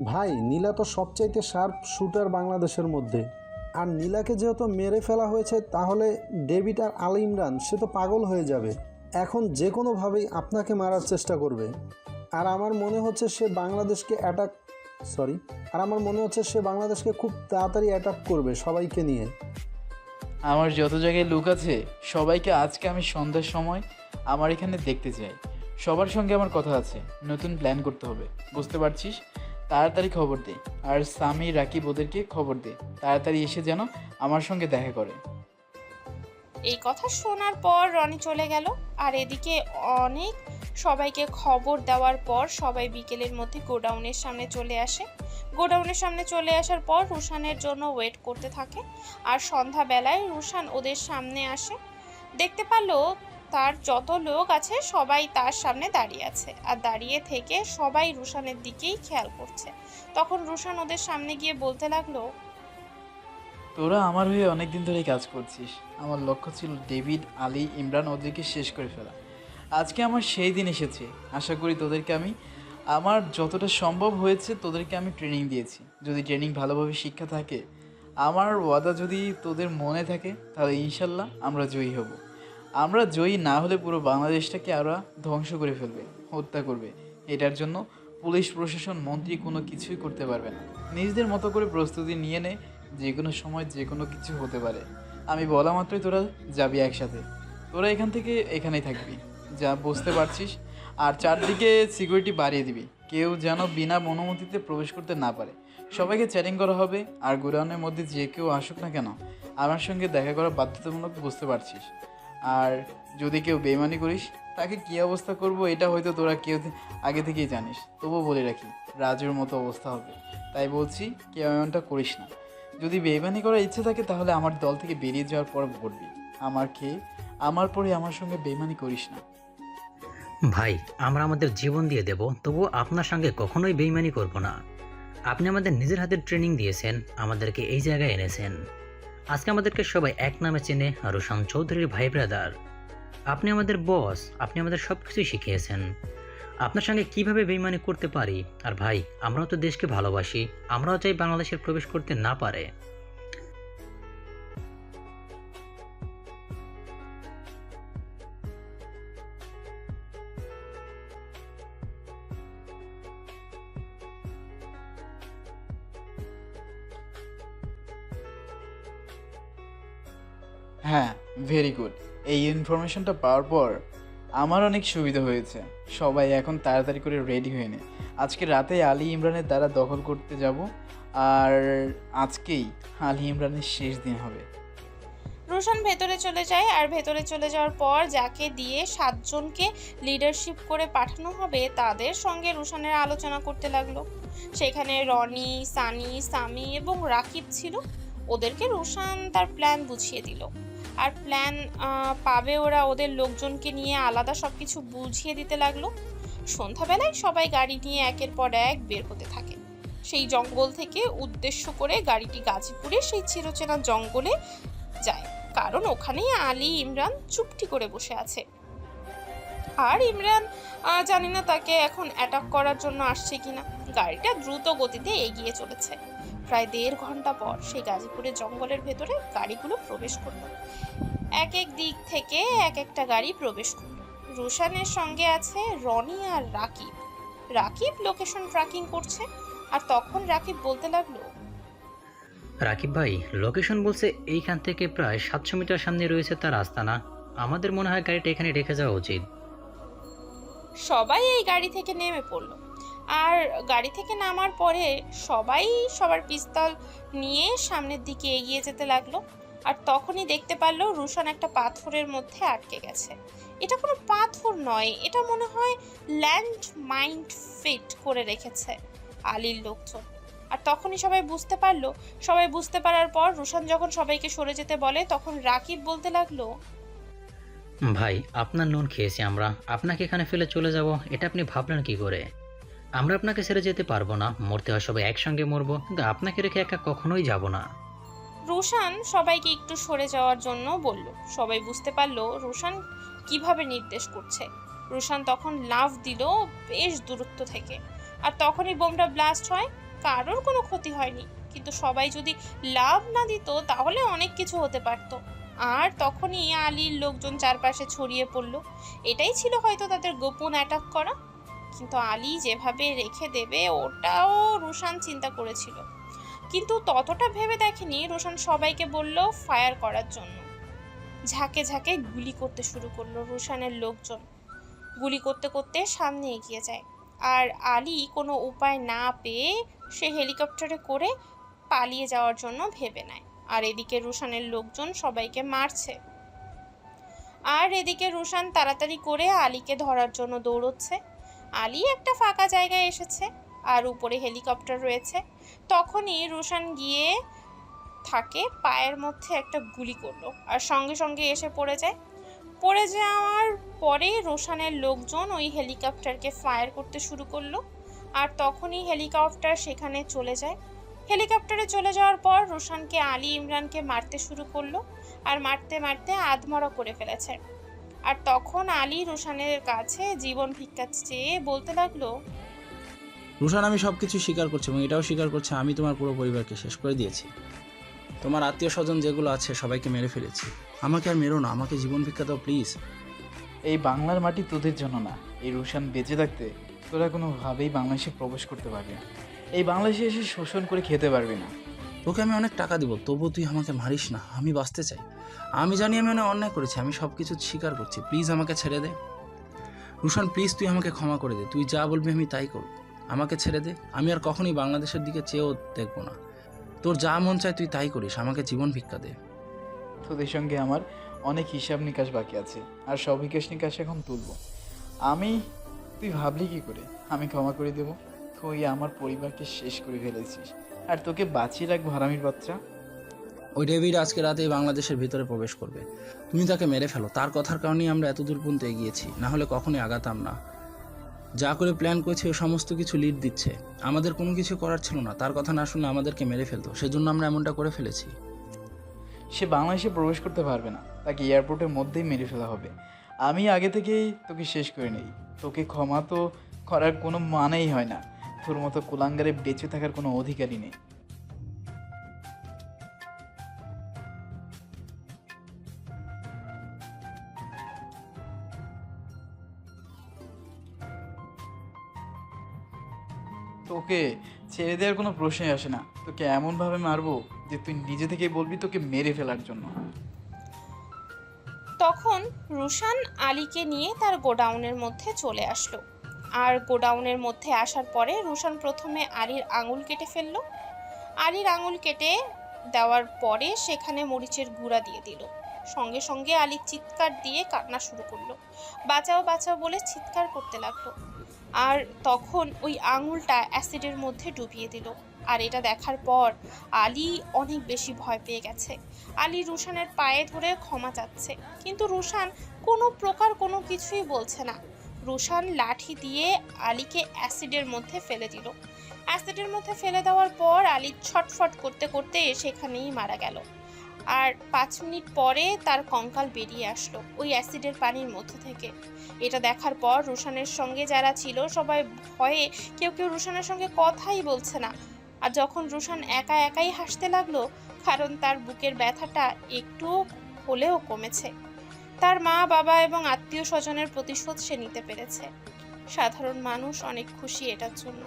ভাই, নীলা তো সবচাইতে শার্প শুটার বাংলাদেশের মধ্যে। আর নীলাকে যেহেতু মেরে ফেলা হয়েছে, তাহলে ডেভিড আর আল ইমরান সে তো পাগল হয়ে যাবে। এখন যে কোনোভাবেই আপনাকে মারার চেষ্টা করবে। আর আমার মনে হচ্ছে সে বাংলাদেশকে অ্যাটাক সরি আর আমার মনে হচ্ছে সে বাংলাদেশকে খুব তাড়াতাড়ি অ্যাটাক করবে সবাইকে নিয়ে। আমার যত জায়গায় লোক আছে সবাইকে আজকে আমি সন্ধ্যার সময় আমার এখানে দেখতে চাই। সবার সঙ্গে আমার কথা আছে, নতুন প্ল্যান করতে হবে, বুঝতে পারছিস? তাড়াতাড়ি খবর দে। আর সামি রাকিব ওদেরকে খবর দে, তাড়াতাড়ি এসে যেন আমার সঙ্গে দেখা করে। এই কথা শোনার পর রনি চলে গেল। আর এদিকে অনেক সবাইকে খবর দেওয়ার পর সবাই বিকেলের মধ্যে গোডাউনের সামনে চলে আসে। গোডাউনের সামনে চলে আসার পর রুশানের জন্য ওয়েট করতে থাকে। আর সন্ধ্যাবেলায় রুশান ওদের সামনে আসে, দেখতে পারলো তার যত লোক আছে সবাই তার সামনে দাঁড়িয়ে আছে। আর দাঁড়িয়ে থেকে সবাই রুশানের দিকেই খেয়াল করছে। তখন রুশান ওদের সামনে গিয়ে বলতে লাগলো, তোরা আমার হয়ে অনেক দিন ধরেই কাজ করছিস। আমার লক্ষ্য ছিল ডেভিড, আলী, ইমরান ওদেরকে শেষ করে ফেলা। আজকে আমার সেই দিন এসেছে। আশা করি তোদেরকে আমি আমার যতটা সম্ভব হয়েছে তোদেরকে আমি ট্রেনিং দিয়েছি। যদি ট্রেনিং ভালোভাবে শিক্ষা থাকে, আমার ওয়াদা যদি তোদের মনে থাকে, তাহলে ইনশাল্লাহ আমরা জয়ী হব। আমরা জয়ী না হলে পুরো বাংলাদেশটাকে ওরা ধ্বংস করে ফেলবে, হত্যা করবে। এটার জন্য পুলিশ প্রশাসন, মন্ত্রী কোনো কিছুই করতে পারবে না। নিজেদের মতো করে প্রস্তুতি নিয়ে নে, যে কোনো সময় যে কোনো কিছু হতে পারে। আমি বলা মাত্রই তোরা যাবি একসাথে। তোরা এখান থেকে এখানেই থাকবি, যা বুঝতে পারছিস। আর চারদিকে সিকিউরিটি বাড়িয়ে দিবি, কেউ যেন বিনা অনুমতিতে প্রবেশ করতে না পারে। সবাইকে চ্যাটিং করা হবে। আর গোডাউনের মধ্যে যে কেউ আসুক না কেন, আমার সঙ্গে দেখা করা বাধ্যতামূলক, বুঝতে পারছিস? আর যদি কেউ বেইমানি করিস, তাকে কী অবস্থা করব এটা হয়তো তোরা কেউ আগে থেকেই জানিস। তবুও বলে রাখি, রাজুর মতো অবস্থা হবে। তাই বলছি, কেউ এমনটা করিস না। যদি বেইমানি করার ইচ্ছে থাকে, তাহলে আমার দল থেকে বেরিয়ে যাওয়ার পর বলবি। আমার খেয়ে আমার পরে আমার সঙ্গে বেইমানি করিস না। ভাই, আমরা আমাদের জীবন দিয়ে দেব, তবুও আপনার সঙ্গে কখনোই বেইমানি করব না। আপনি আমাদের নিজের হাতে ট্রেনিং দিয়েছেন, আমাদেরকে এই জায়গায় এনেছেন। আজকে আমাদেরকে সবাই এক নামে চেনে, রোশন চৌধুরীর ভাই ব্রাদার। আপনি আমাদের বস, আপনি আমাদের সব কিছুই শিখিয়েছেন। আপনার সঙ্গে কিভাবে বেইমানি করতে পারি? আর ভাই, আমরাও তো দেশকে ভালোবাসি, আমরাও চাই বাংলাদেশের প্রবেশ করতে না পারে। হ্যাঁ, ভেরি গুড। এই ইনফরমেশনটা পাওয়ার পর আমার অনেক সুবিধা হয়েছে। সবাই এখন তাড়াতাড়ি করে রেডি হয়ে নে। আজকে রাতে আলী ইমরানের দ্বারা দখল করতে যাব। আর আজকেই আলী ইমরানের শেষ দিন হবে। রোশন ভেতরে চলে যায়। আর ভেতরে চলে যাওয়ার পর যাকে দিয়ে 7 জনকে লিডারশিপ করে পাঠানো হবে, তাদের সঙ্গে রোশনের আলোচনা করতে লাগলো। সেখানে রনি, সানি, সামি এবং রাকিব ছিল। ওদেরকে রোশন তার প্ল্যান বুঝিয়ে দিল। আর প্ল্যান পাবে ওরা ওদের লোকজনকে নিয়ে আলাদা সব কিছু বুঝিয়ে দিতে লাগলো। সন্ধ্যাবেলায় সবাই গাড়ি নিয়ে একের পর এক বের হতে থাকে। সেই জঙ্গল থেকে উদ্দেশ্য করে গাড়িটি গাজীপুরে সেই চিরচেনা জঙ্গলে যায়। কারণ ওখানেই আলী ইমরান চুপটি করে বসে আছে। আর ইমরান জানি না তাকে এখন অ্যাটাক করার জন্য আসছে কিনা। গাড়িটা দ্রুত গতিতে এগিয়ে চলেছে। প্রায় 1.5 ঘন্টা পর সেই গাজীপুরের জঙ্গলের ভেতরে গাড়িগুলো প্রবেশ করলো। এক এক দিক থেকে এক একটা গাড়ি প্রবেশ করলো। রোশানের সঙ্গে আছে রনি আর রাকিব। রাকিব লোকেশন ট্র্যাকিং করছে। আর তখন রাকিব বলতে লাগলো, রাকিব ভাই, লোকেশন বলছে এইখান থেকে প্রায় 700 মিটার সামনে রয়েছে তার আস্তানা। আমাদের মনে হয় গাড়িটা এখানে রেখে যাওয়া উচিত। সবাই এই গাড়ি থেকে নেমে পড়লো। আর গাড়ি থেকে নামার পরে সবাই সবার পিস্তল নিয়ে সামনের দিকে এগিয়ে যেতে লাগলো। আর তখনই দেখতে পারলো রুশান একটা পাথরের মধ্যে আটকে গেছে। এটা কোনো পাথর নয়, এটা মনে হয় ল্যান্ড মাইন্ড ফিট করে রেখেছে আলীর লোকজন। আর তখনই সবাই বুঝতে পারার পর রুশান যখন সবাইকে সরে যেতে বলে, তখন রাকিব বলতে লাগলো, ভাই, আপনার নুন খেয়েছি আমরা, আপনাকে এখানে ফেলে চলে যাব এটা আপনি ভাবলেন কি করে? আমরা আপনাকে ছেড়ে যেতে পারবো না, মরতে হয় সবাই একসঙ্গে মরবো, কিন্তু আপনাকে রেখে একা কখনোই যাব না। রোশান সবাইকে একটু সরে যাওয়ার জন্য বলল। সবাই বুঝতে পারলো রোশান কিভাবে নির্দেশ করছে। রোশান তখন লাফ দিল বেশ দূরত্ব থেকে। আর তখনই বোমটা ব্লাস্ট হয়। কারোর কোনো ক্ষতি হয়নি, কিন্তু সবাই যদি লাভ না দিত তাহলে অনেক কিছু হতে পারতো। আর তখনই আলীর লোকজন চারপাশে ছড়িয়ে পড়ল। এটাই ছিল হয়তো তাদের গোপন অ্যাটাক করা। কিন্তু আলী যেভাবে রেখে দেবে ওটাও রুশান চিন্তা করেছিল, কিন্তু ততটা ভেবে দেখেনি। রুশান সবাইকে বলল ফায়ার করার জন্য। ঝাঁকে ঝাঁকে গুলি করতে শুরু করলো রুশানের লোকজন। গুলি করতে করতে সামনে এগিয়ে যায়, আর আলী কোনো উপায় না পেয়ে সে হেলিকপ্টারে করে পালিয়ে যাওয়ার জন্য ভেবে নেয়। আর এদিকে রুশানের লোকজন সবাইকে মারছে, আর এদিকে রুশান তাড়াতাড়ি করে আলীকে ধরার জন্য দৌড়চ্ছে। আলী একটা ফাঁকা জায়গায় এসেছে আর উপরে হেলিকপ্টার রয়েছে। তখনই রুশান গিয়ে থাকে পায়ের মধ্যে একটা গুলি করলো, আর সঙ্গে সঙ্গে এসে পড়ে যায়। পড়ে যাওয়ার পরে রোশানের লোকজন ওই হেলিকপ্টারকে ফায়ার করতে শুরু করলো, আর তখনই হেলিকপ্টার সেখানে চলে যায়। হেলিকপ্টারে চলে যাওয়ার পর রোশানকে আলী ইমরানকে মারতে শুরু করলো, আর মারতে মারতে আধমরা করে ফেলেছে। আর তখন আলী রোশানের কাছে জীবন ভিক্ষা চেয়ে বলতে লাগলো, রুশান, আমি সব কিছু স্বীকার করছি এবং এটাও স্বীকার করছি আমি তোমার পুরো পরিবারকে শেষ করে দিয়েছি। তোমার আত্মীয় স্বজন যেগুলো আছে সবাইকে মেরে ফেলেছি। আমাকে আর মেরো না, আমাকে জীবন ভিক্ষা দাও প্লিজ। এই বাংলার মাটি তোদের জন্য না। এই রুশান বেঁচে থাকতে তোরা কোনোভাবেই বাংলাদেশে প্রবেশ করতে পারবি না। এই বাংলাদেশে এসে শোষণ করে খেতে পারবি না। তোকে আমি অনেক টাকা দিব, তবুও তুই আমাকে মারিস না। আমি বাঁচতে চাই। আমি জানি আমি অনেক অন্যায় করেছি, আমি সব কিছু স্বীকার করছি। প্লিজ আমাকে ছেড়ে দে রুশান, প্লিজ তুই আমাকে ক্ষমা করে দে। তুই যা বলবি আমি তাই করব। আমাকে ছেড়ে দে। আমি আর কখনোই বাংলাদেশের দিকে চেয়েও দেখবো না। তোর যা মন চায় তুই তাই করিস। আমাকে জীবন ভিক্ষা দে। তোদের সঙ্গে আমার অনেক হিসাব নিকাশ বাকি আছে, আর সব হিসাব নিকাশ এখন তুলবো আমি। তুই ভাবলি কি করে আমি ক্ষমা করে দেব? তুই আমার পরিবারকে শেষ করে ফেলেছিস, আর তোকে বাঁচিয়ে রাখবো হারামির বাচ্চা। ওই ডেভিড আজকে রাতেই বাংলাদেশের ভিতরে প্রবেশ করবে। তুমি তাকে মেরে ফেলো। তার কথার কারণেই আমরা এতদূর পর্যন্ত এগিয়েছি, না হলে কখনোই আগাতাম না। যা করে প্ল্যান করেছে ও সমস্ত কিছু লিড দিচ্ছে। আমাদের কোনো কিছু করার ছিল না। তার কথা না শুনলে আমাদেরকে মেরে ফেলতো, সেজন্য আমরা এমনটা করে ফেলেছি। সে বাংলাদেশে প্রবেশ করতে পারবে না, তাকে এয়ারপোর্টের মধ্যেই মেরে ফেলা হবে। আমি আগে থেকেই তোকে শেষ করে নেই। তোকে ক্ষমা তো করার কোনো মানেই হয় না। তোর মতো কুলাঙ্গারে বেঁচে থাকার কোনো অধিকারই নেই। তোকে ছেড়ে দেওয়ার কোনো প্রশ্নই আসে না। তোকে এমনভাবে মারবো যে তুই নিজে থেকে বলবি তোকে মেরে ফেলার জন্য। তখন রুশান আলীকে নিয়ে তার গোডাউনের মধ্যে চলে আসলো। আর গোডাউনের মধ্যে আসার পরে রুশান প্রথমে আলীর আঙুল কেটে ফেললো। আলীর আঙুল কেটে দেওয়ার পরে সেখানে মরিচের গুঁড়া দিয়ে দিল। সঙ্গে সঙ্গে আলী চিৎকার দিয়ে কান্না শুরু করলো, বাঁচাও বাঁচাও বলে চিৎকার করতে লাগলো। আর তখন ওই আঙুলটা অ্যাসিডের মধ্যে ডুবিয়ে দিল। আর এটা দেখার পর আলী অনেক বেশি ভয় পেয়ে গেছে। আলী রুশানের পায়ে ধরে ক্ষমা চাচ্ছে, কিন্তু রুশান কোনো প্রকার কোনো কিছুই বলছে না। রুশান লাঠি দিয়ে আলীকে অ্যাসিডের মধ্যে ফেলে দিল। অ্যাসিডের মধ্যে ফেলে দেওয়ার পর আলী ছটফট করতে করতে সেখানেই মারা গেল। আর 5 মিনিট পরে তার কঙ্কাল বেরিয়ে আসলো ওই অ্যাসিডের পানির মধ্যে থেকে। এটা দেখার পর রুশানের সঙ্গে যারা ছিল সবাই ভয়ে কেউ কেউ রুশানের সঙ্গে কথাই বলছে না। আর যখন রুশান একা একাই হাসতে লাগলো, কারণ তার বুকের ব্যথাটা একটু হলেও কমেছে। তার মা বাবা এবং আত্মীয় স্বজনের প্রতিশোধ সে নিতে পেরেছে। সাধারণ মানুষ অনেক খুশি এটার জন্য।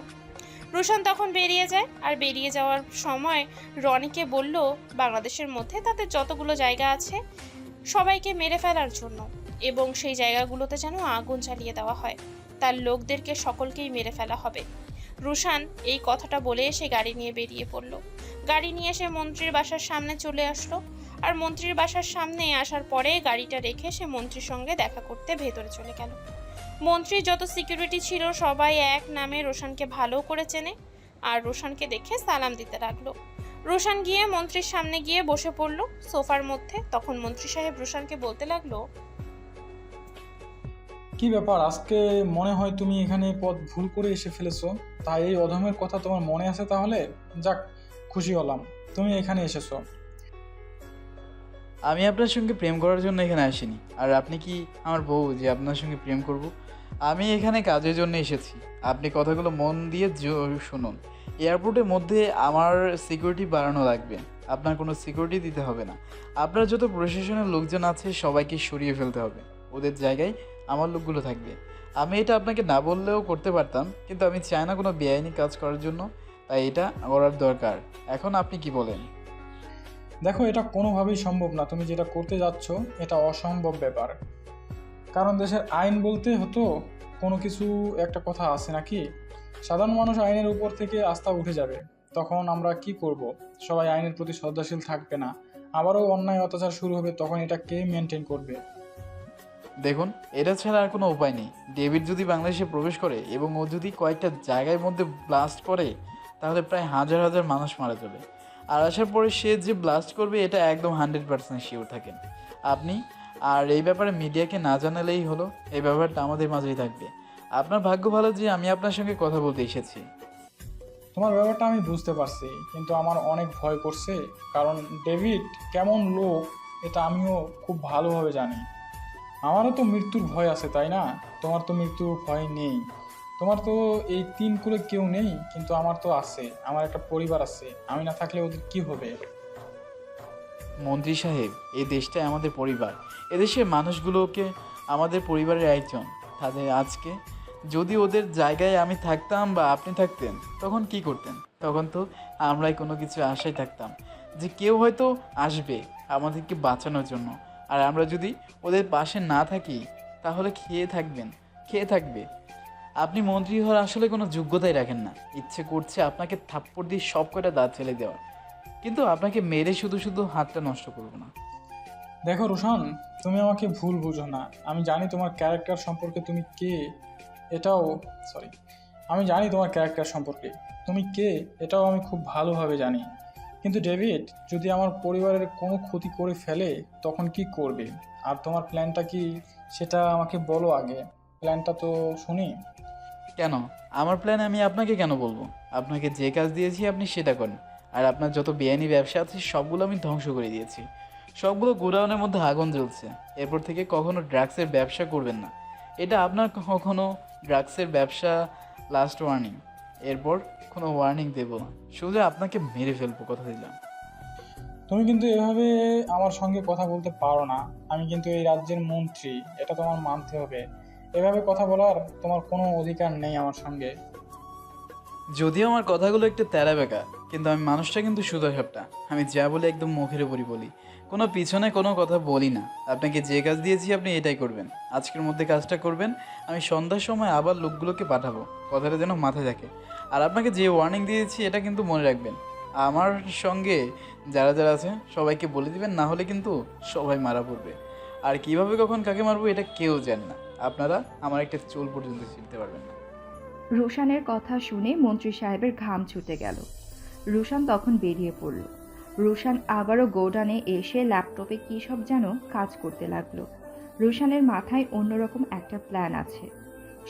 রুশান তখন বেরিয়ে যায়, আর বেরিয়ে যাওয়ার সময় রনিকে বলল বাংলাদেশের মধ্যে তাদের যতগুলো জায়গা আছে সবাইকে মেরে ফেলার জন্য, এবং সেই জায়গাগুলোতে যেন আগুন জ্বালিয়ে দেওয়া হয়। তার লোকদেরকে সকলকেই মেরে ফেলা হবে। রুশান এই কথাটা বলে সে গাড়ি নিয়ে বেরিয়ে পড়ল। গাড়ি নিয়ে সে মন্ত্রীর বাসার সামনে চলে আসলো। আর মন্ত্রীর বাসার সামনে আসার পরে গাড়িটা রেখে সে মন্ত্রীর সঙ্গে দেখা করতে ভেতরে চলে গেল। মন্ত্রীর যত সিকিউরিটি ছিল সবাই এক নামে রোশানকে ভালো করে চেনে, আর রোশানকে দেখে সালাম দিতে লাগলো। রোশান গিয়ে মন্ত্রীর সামনে গিয়ে বসে পড়ল সোফার মধ্যে। তখন মন্ত্রী সাহেব রোশানকে বলতে লাগলো, কি ব্যাপার, আজকে মনে হয় তুমি এখানে পথ ভুল করে এসে ফেলেছো, তাই এই অধমের কথা তোমার মনে আছে? তাহলে যাক, খুশি হলাম তুমি এখানে এসেছো। আমি আপনার সঙ্গে প্রেম করার জন্য এখানে আসিনি, আর আপনি কি আমার বউ যে আপনার সঙ্গে প্রেম করব? আমি এখানে কাজের জন্য এসেছি। আপনি কথাগুলো মন দিয়ে শুনুন। এয়ারপোর্টের মধ্যে আমার সিকিউরিটি বাড়ানো লাগবে। আপনার কোনো সিকিউরিটি দিতে হবে না। আপনার যত প্রশাসনের লোকজন আছে সবাইকে সরিয়ে ফেলতে হবে। ওদের জায়গায় আমার লোকগুলো থাকবে। আমি এটা আপনাকে না বললেও করতে পারতাম, কিন্তু আমি চাই না কোনো বেআইনি কাজ করার জন্য, তাই এটা করার দরকার। এখন আপনি কি বলেন? দেখো, এটা কোনোভাবেই সম্ভব না। তুমি যেটা করতে যাচ্ছ এটা অসম্ভব ব্যাপার। কারণ দেশের আইন বলতে হতো কোনো কিছু একটা কথা আছে নাকি? সাধারণ মানুষ আইনের উপর থেকে আস্থা উঠে যাবে। তখন আমরা কি করব? সবাই আইনের প্রতি শ্রদ্ধাশীল থাকবে না, আবারও অন্যায় অত্যাচার শুরু হবে। তখন এটা কে মেনটেন করবে? দেখুন, এটা ছাড়া আর কোনো উপায় নেই। ডেভিড যদি বাংলাদেশে প্রবেশ করে এবং ও যদি কয়েকটা জায়গার মধ্যে ব্লাস্ট করে, তাহলে প্রায় হাজার হাজার মানুষ মারা যাবে। আর আসার পরে সে যে ব্লাস্ট করবে এটা একদম 100% শিওর থাকেন আপনি। আর এই ব্যাপারে মিডিয়াকে না জানালেই হলো, এই ব্যাপারটা আমাদের মাঝেই থাকবে। আপনার ভাগ্য ভালো যে আমি আপনার সঙ্গে কথা বলতে এসেছি। তোমার ব্যাপারটা আমি বুঝতে পারছি, কিন্তু আমার অনেক ভয় করছে। কারণ ডেভিড কেমন লোক এটা আমিও খুব ভালোভাবে জানি। আমারও তো মৃত্যুর ভয় আছে, তাই না? তোমার তো মৃত্যুর ভয় নেই। তোমার তো এই 3 কুলে কেউ নেই, কিন্তু আমার তো আছে। আমার একটা পরিবার আছে। আমি না থাকলে ওদের কি হবে? মন্ত্রী সাহেব, এই দেশটাই আমাদের পরিবার। এদেশের মানুষগুলোকে আমাদের পরিবারের একজন। তাদের আজকে যদি ওদের জায়গায় আমি থাকতাম বা আপনি থাকতেন, তখন কি করতেন? তখন তো আমরাই কোনো কিছু আশায় থাকতাম যে কেউ হয়তো আসবে আমাদেরকে বাঁচানোর জন্য। আর আমরা যদি ওদের পাশে না থাকি, তাহলে খেয়ে থাকবে। আপনি মন্ত্রী হওয়ার আসলে কোনো যোগ্যতাই রাখেন না। ইচ্ছে করছে আপনাকে থাপ্পড় দিয়ে সব কটা দাঁত ফেলে দেওয়ার, কিন্তু আপনাকে মেরে শুধু শুধু হাতটা নষ্ট করবো না। দেখো রোশন, তুমি আমাকে ভুল বুঝো না। আমি জানি তোমার ক্যারেক্টার সম্পর্কে, তুমি কে এটাও সরি আমি জানি তোমার ক্যারেক্টার সম্পর্কে তুমি কে এটাও আমি খুব ভালোভাবে জানি। কিন্তু ডেভিড যদি আমার পরিবারের কোনো ক্ষতি করে ফেলে, তখন কি করবে? আর তোমার প্ল্যানটা কি সেটা আমাকে বলো আগে। প্ল্যানটা তো শুনি। কেন? আমার প্ল্যান আমি আপনাকে কেন বলবো? আপনাকে যে কাজ দিয়েছি আপনি সেটা করেন। আর আপনার যত বেআইনি ব্যবসা আছে সবগুলো আমি ধ্বংস করে দিয়েছি। সবগুলো গোডাউনের মধ্যে আগুন জ্বলছে। এরপর থেকে কখনো ড্রাগসের ব্যবসা করবেন না। এটা আপনার কখনো ড্রাগসের ব্যবসা লাস্ট ওয়ার্নিং। এরপর কোনো ওয়ার্নিং দেব না, শুধু আপনাকে মেরে ফেলবো, কথা দিলাম। তুমি কিন্তু এভাবে আমার সঙ্গে কথা বলতে পারো না। আমি কিন্তু এই রাজ্যের মন্ত্রী, এটা তোমার মানতে হবে। এভাবে কথা বলার তোমার কোনো অধিকার নেই আমার সঙ্গে। যদিও আমার কথাগুলো একটু তেরা বেকা, কিন্তু আমি মানুষটা কিন্তু সুদর্শনটা। আমি যা বলি একদম মুখের উপরই বলি, কোনো পিছনে কোনো কথা বলি না। আপনাকে যে কাজ দিয়েছি আপনি এটাই করবেন। আজকের মধ্যে কাজটা করবেন। আমি সন্ধ্যার সময় আবার লোকগুলোকে পাঠাবো, কথাটা যেন মাথায় থাকে। আর আপনাকে যে ওয়ার্নিং দিয়েছি এটা কিন্তু মনে রাখবেন। আমার সঙ্গে যারা যারা আছে সবাইকে বলে দিবেন, না হলে কিন্তু সবাই মারা পড়বে। আর কিভাবে কখন কাকে মারবো এটা কেউ জানে না। আপনারা আমার একটা চুল পর্যন্ত ছিঁড়তে পারবেন না। রুশানের কথা শুনে মন্ত্রী সাহেবের ঘাম ছুটে গেল। রুশান তখন বেরিয়ে পড়ল। রুশান আবারও গোডানে এসে ল্যাপটপে কী সব যেন কাজ করতে লাগলো। রুশানের মাথায় অন্যরকম একটা প্ল্যান আছে।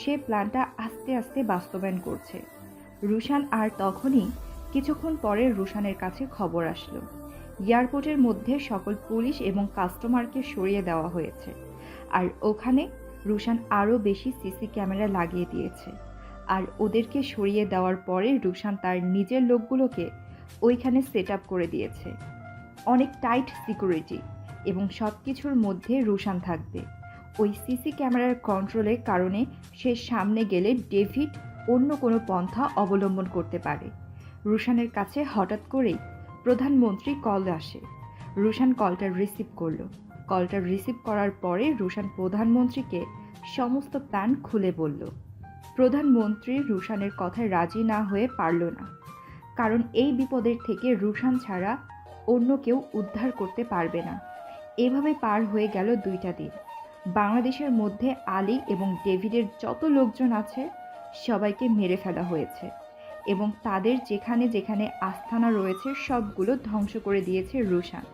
সে প্ল্যানটা আস্তে আস্তে বাস্তবায়ন করছে। রুশান আর তখনই কিছুক্ষণ পরে রুশানের কাছে খবর আসলো এয়ারপোর্টের মধ্যে সকল পুলিশ এবং কাস্টমারকে সরিয়ে দেওয়া হয়েছে। আর ওখানে রুশান আরও বেশি সিসি ক্যামেরা লাগিয়ে দিয়েছে। আর ওদেরকে সরিয়ে দেওয়ার পরে রুশান তার নিজের লোকগুলোকে ওইখানে সেট আপ করে দিয়েছে। অনেক টাইট সিকিউরিটি এবং সব কিছুর মধ্যে রুশান থাকবে। ওই সিসি ক্যামেরার কন্ট্রোলের কারণে সে সামনে গেলে ডেভিড অন্য কোনো পন্থা অবলম্বন করতে পারে। রুশানের কাছে হঠাৎ করেই প্রধানমন্ত্রী কল আসে। রুশান কলটা রিসিভ করলো। কলটা রিসিভ করার পরে রুশান প্রধানমন্ত্রীকে সমস্ত প্ল্যান খুলে বলল। প্রধানমন্ত্রী রুশানের কথায় রাজি না হয়ে পারল না, কারণ এই বিপদের থেকে রুশান ছাড়া অন্য কেউ উদ্ধার করতে পারবে না। এভাবে পার হয়ে গেল 2টা দিন। বাংলাদেশের মধ্যে আলী এবং ডেভিডের যত লোকজন আছে সবাইকে মেরে ফেলা হয়েছে এবং তাদের যেখানে যেখানে আস্তানা রয়েছে সবগুলো ধ্বংস করে দিয়েছে রুশান।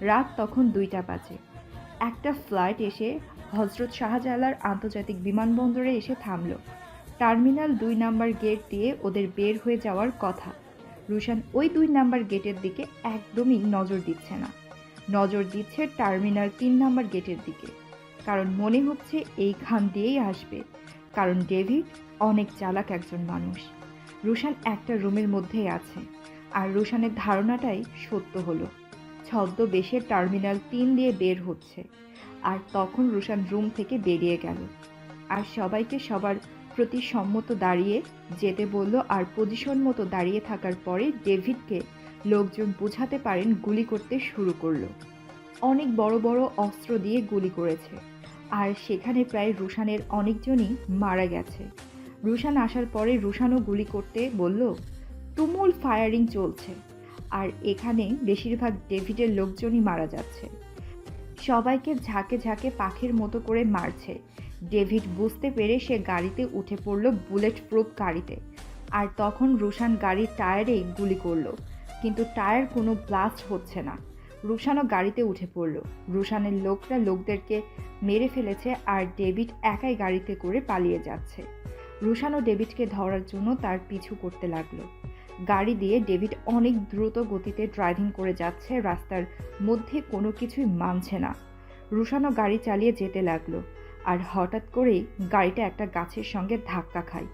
রাত তখন 2টা বাজে। একটা ফ্লাইট এসে হজরত শাহজালাল আন্তর্জাতিক বিমানবন্দরে এসে থামল। টার্মিনাল 2 নাম্বার গেট দিয়ে ওদের বের হয়ে যাওয়ার কথা। রুশান ওই 2 নাম্বার গেটের দিকে একদমই নজর দিচ্ছে না, নজর দিচ্ছে টার্মিনাল 3 নাম্বার গেটের দিকে। কারণ মনে হচ্ছে এইখান দিয়েই আসবে, কারণ ডেভিড অনেক চালাক একজন মানুষ। রুশান একটা রুমের মধ্যেই আছে। আর রুশানের ধারণাটাই সত্য হলো। ছদ্মবেশে টার্মিনাল 3 দিয়ে বের হচ্ছে। আর তখন রুশান রুম থেকে বেরিয়ে গেল। আর সবাইকে সবার প্রতি সম্মত দাঁড়িয়ে যেতে বলল। আর পজিশন মতো দাঁড়িয়ে থাকার পরে ডেভিডকে লোকজন বোঝাতে পারেন গুলি করতে শুরু করলো। অনেক বড় বড় অস্ত্র দিয়ে গুলি করেছে। আর সেখানে প্রায় রুশানের অনেকজনই মারা গেছে। রুশান আসার পরে রুশানও গুলি করতে বলল। তুমুল ফায়ারিং চলছে। আর এখানে বেশিরভাগ ডেভিডের লোকজনই মারা যাচ্ছে। সবাইকে ঝাঁকে ঝাঁকে পাখির মতো করে মারছে। ডেভিড বুঝতে পেরে সে গাড়িতে উঠে পড়ল, বুলেট প্রুফ গাড়িতে। আর তখন রুশান গাড়ির টায়ারেই গুলি করলো, কিন্তু টায়ার কোনো ব্লাস্ট হচ্ছে না। রুশানও গাড়িতে উঠে পড়ল। রুশানের লোকরা লোকদেরকে মেরে ফেলেছে আর ডেভিড একাই গাড়িতে করে পালিয়ে যাচ্ছে। রুশানও ডেভিডকে ধরার জন্য তার পিছু করতে লাগলো। গাড়ি দিয়ে ডেভিড অনেক দ্রুত গতিতে ড্রাইভিং করে যাচ্ছে। রাস্তার মধ্যে কোনো কিছুই মানছে না। রুশানও গাড়ি চালিয়ে যেতে লাগলো। আর হঠাৎ করেই গাড়িটা একটা গাছের সঙ্গে ধাক্কা খায়।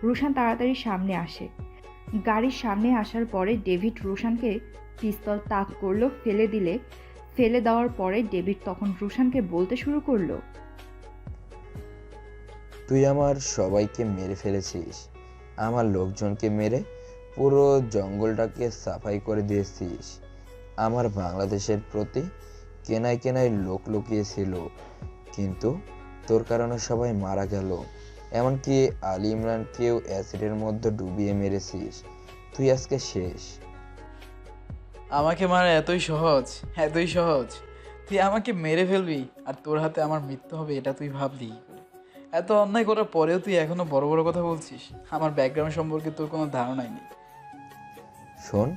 রুশান তাড়াতাড়ি সামনে আসে। গাড়ির সামনে আসার পরে ডেভিড রুশানকে পিস্তল তাক করলো। ফেলে দেওয়ার পরে ডেভিড তখন রুশানকে বলতে শুরু করলো। তুই আমার সবাইকে মেরে ফেলেছিস, আমার লোকজনকে মেরে পুরো জঙ্গলটাকে সাফাই করে দিয়েছিস। আমার বাংলাদেশের প্রতি কেনায় কেনায় লোক লুকিয়েছিল, কিন্তু তোর কারণে সবাই মারা গেল। এমনকি আলী ইমরানকেও অ্যাসিডের মধ্যে ডুবিয়ে মেরেছিস। তুই আজকে শেষ। আমাকে মারা এতই সহজ, এতই সহজ। তুই আমাকে মেরে ফেলবি আর তোর হাতে আমার মৃত্যু হবে, এটা তুই ভাবলি কি করে? এত অন্যায় করার পরেও তুই এখনো বড় বড় কথা বলছিস। আমার ব্যাকগ্রাউন্ড সম্পর্কে তোর কোনো ধারণাই নেই। শোন,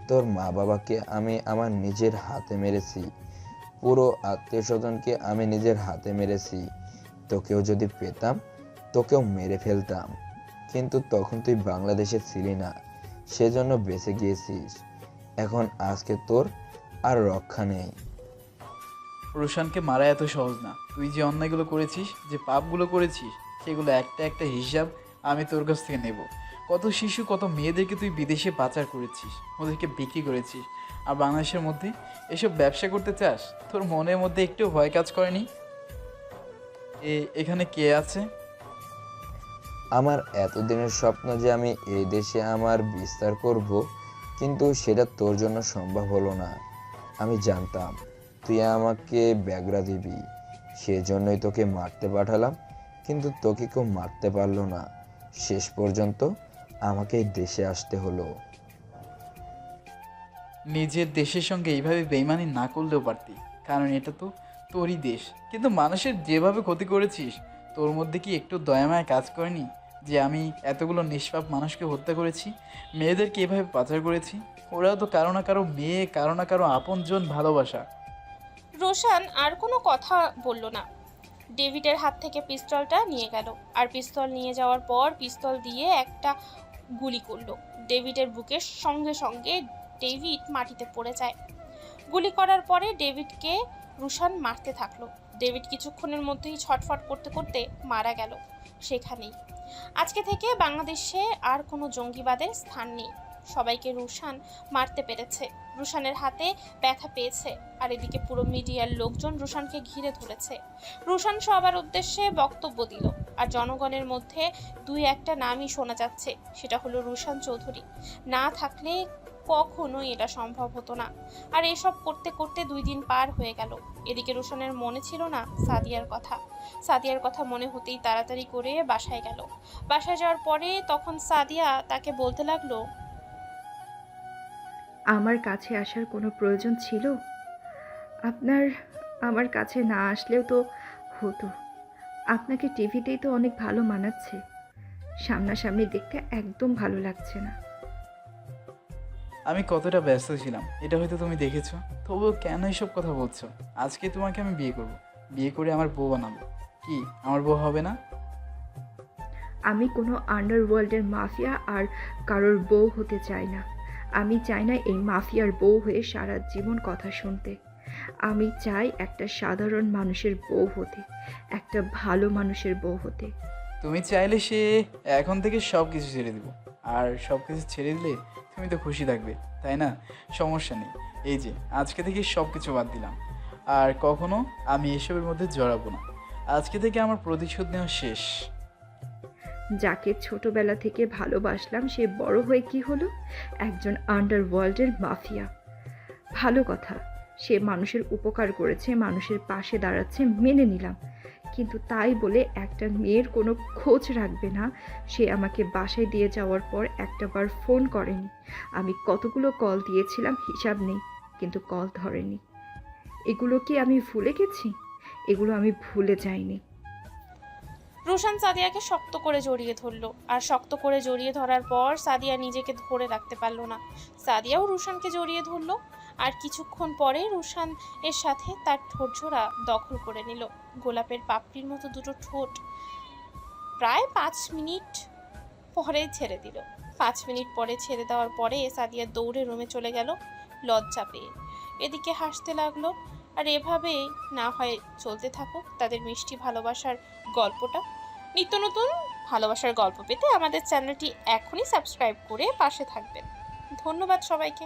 তোর মা বাবাকে আমি আমার নিজের হাতে মেরেছি, পুরো আত্মীয় স্বজনকে আমি নিজের হাতে মেরেছি। তোকেও যদি পেতাম তোকেও মেরে ফেলতাম, কিন্তু তখন তুই বাংলাদেশে ছিলি না, সেজন্য বেঁচে গিয়েছিস। এখন আজকে তোর আর রক্ষা নেই। রোশানকে মারা এত সহজ না। তুই যে অন্যায়গুলো করেছিস, যে পাপগুলো করেছিস, সেগুলো একটা একটা হিসাব আমি তোর কাছ থেকে নেব। কত শিশু, কত মেয়েদেরকে তুই বিদেশে পাচার করেছিস, ওদেরকে বিক্রি করেছিস, আর বাংলাদেশের মধ্যে এসব ব্যবসা করতে চাস? তোর মনের মধ্যে একটু ভয় কাজ করেনি? এখানে কে আছে? আমার এতদিনের স্বপ্ন যে আমি এই দেশে আমার বিস্তার করব, কিন্তু সেটা তোর জন্য সম্ভব হলো না। আমি জানতাম তুই আমাকে ব্যাগরা দিবি, সেজন্যই তোকে মারতে পাঠালাম, কিন্তু তোকে কেউ মারতে পারলো না। শেষ পর্যন্ত আমাকে এই দেশে আসতে হলো। নিজের দেশের সঙ্গে এইভাবে বেইমানি না করলেও পারতি, কারণ এটা তো তোরই দেশ। কিন্তু মানুষের যেভাবে ক্ষতি করেছিস, তোর মধ্যে কি একটু দয়ামায়া কাজ করেনি যে আমি এতগুলো নিষ্পাপ মানুষকে হত্যা করেছি, মেয়েদেরকে এভাবে পাচার করেছি? ওরাও তো কারো না কারো মেয়ে, কারো না কারো আপনজন ভালোবাসা। রোশান আর কোনো কথা বলল না। ডেভিডের হাত থেকে পিস্তলটা নিয়ে গেল। আর পিস্তল নিয়ে যাওয়ার পর পিস্তল দিয়ে একটা গুলি করলো। ডেভিডের বুকের সঙ্গে সঙ্গে ডেভিড মাটিতে পড়ে যায়। গুলি করার পরে ডেভিডকে রুশান মারতে থাকলো। ডেভিড কিছুক্ষণের মধ্যেই ছটফট করতে করতে মারা গেল সেখানেই। আজকে থেকে বাংলাদেশে আর কোনো জঙ্গিবাদের স্থান নেই। সবাইকে রুশান মারতে পেরেছে। রুশানের হাতে ব্যথা পেয়েছে। আর এদিকে পুরো মিডিয়ার লোকজন রুশানকে ঘিরে ধরেছে। রুশান সবার উদ্দেশ্যে বক্তব্য দিল। আর জনগণের মধ্যে দুই একটা নামই শোনা যাচ্ছে, সেটা হলো রুশান চৌধুরী। না থাকলে কখনোই এটা সম্ভব হতো না। আর এসব করতে করতে 2 দিন পার হয়ে গেল। এদিকে রুশানের মনে ছিল না সাদিয়ার কথা। সাদিয়ার কথা মনে হতেই তাড়াতাড়ি করে বাসায় গেল। বাসায় যাওয়ার পরে তখন সাদিয়া তাকে বলতে লাগলো, আমার কাছে আসার কোনো প্রয়োজন ছিল? আপনার আমার কাছে না আসলেও তো হতো। আপনাকে টিভিতেই তো অনেক ভালো মানাচ্ছে, সামনাসামনি দেখতে একদম ভালো লাগছে না। আমি কতটা ব্যস্ত ছিলাম এটা হয়তো তুমি দেখেছো, তবুও কেন এসব কথা বলছো? আজকে তোমাকে আমি বিয়ে করব, বিয়ে করে আমার বউ বানাবো। কি আমার বউ হবে না? আমি কোনো আন্ডারওয়ার্ল্ডের মাফিয়া আর কারোর বউ হতে চাই না। আমি চাই না এই মাফিয়ার বউ হয়ে সারা জীবন কথা শুনতে। আমি চাই একটা সাধারণ মানুষের বউ হতে, একটা ভালো মানুষের বউ হতে। তুমি চাইলে সে এখন থেকে সব কিছু ছেড়ে দিব, আর সব কিছু ছেড়ে দিলে তুমি তো খুশি থাকবে, তাই না? সমস্যা নেই, এই যে আজকে থেকে সব কিছু বাদ দিলাম, আর কখনো আমি এসবের মধ্যে জড়াবো না। আজকে থেকে আমার প্রতিশোধ নেওয়া শেষ। যাকে ছোটবেলা থেকে ভালোবাসলাম সে বড় হয়ে কি হলো? একজন আন্ডারওয়ার্ল্ডের মাফিয়া। ভালো কথা, সে মানুষের উপকার করেছে, মানুষের পাশে দাঁড়াচ্ছে, মেনে নিলাম। কিন্তু তাই বলে একটা মেয়ের কোনো খোঁজ রাখবে না? সে আমাকে বাসায় দিয়ে যাওয়ার পর একটাবার ফোন করেনি। আমি কতগুলো কল দিয়েছিলাম হিসাব নেই, কিন্তু কল ধরেনি। এগুলো কি আমি ভুলে গেছি? এগুলো আমি ভুলে যাইনি। রুশান সাদিয়াকে শক্ত করে জড়িয়ে ধরলো, আর শক্ত করে জড়িয়ে ধরার পর সাদিয়া নিজেকে ধরে রাখতে পারলো না। সাদিয়াও রুশানকে জড়িয়ে ধরলো, আর কিছুক্ষণ পরে রুশান এর সাথে তার ঠোঁটজোড়া দখল করে নিল। গোলাপের পাপড়ির মতো দুটো ঠোঁট। প্রায় 5 মিনিট পরে ছেড়ে দিল। 5 মিনিট পরে ছেড়ে দেওয়ার পরে সাদিয়া দৌড়ে রুমে চলে গেল লজ্জা পেয়ে। এদিকে হাসতে লাগলো। আর এভাবেই না হয় চলতে থাকুক তাদের মিষ্টি ভালোবাসার গল্পটা। নিত্য নতুন ভালোবাসার গল্প পেতে আমাদের চ্যানেলটি এখনই সাবস্ক্রাইব করে পাশে থাকবেন। ধন্যবাদ সবাইকে।